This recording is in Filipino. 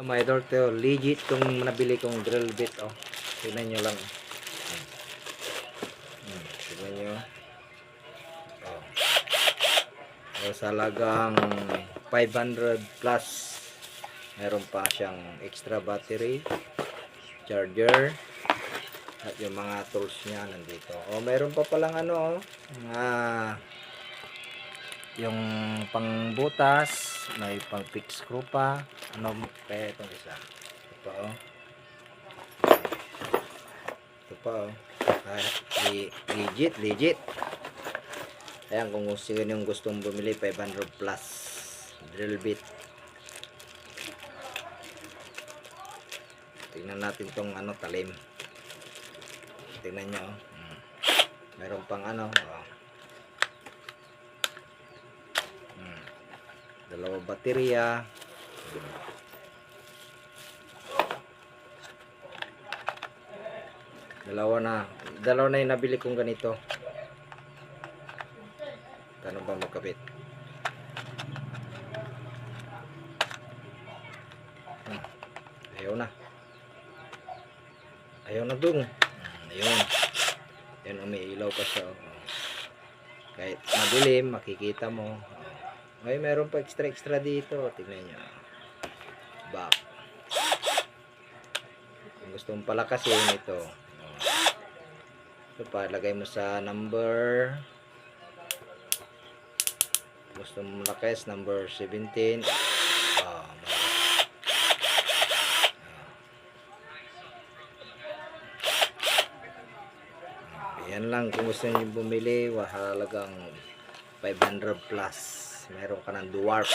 Mga idol, to legit tong nabili kong drill bit. Oh, tingnan nyo lang. Tingnan nyo. Oh. Sa halagang 500 plus, meron pa siyang extra battery, charger, at yung mga tools niya nandito. Oh, meron pa palang ano, yung pangbutas, may pang fix screw pa. Ano kaya itong isa? Ito pa, oh. Ito pa, oh. Legit. Ayan, kung sino yung gustong bumili, 500 plus drill bit. Tingnan natin tong ano, talim. Tingnan nyo, oh. Meron pang ano, oh. Dalawa baterya. Dalawa na yung nabili kong ganito. Paano ba magkabit? Ayaw na dung. Ayun. Yan, umiilaw pa siya. Kahit madilim, makikita mo. Ay, meron pa extra dito. Tingnan nyo. Back. Kung gusto mong palakasin ito. Ito pa, lagay mo sa number. Gusto mong malakas, number 17. Yan lang, kung gusto nyo bumili, halagang 500 plus. Meron ka ng dwarf.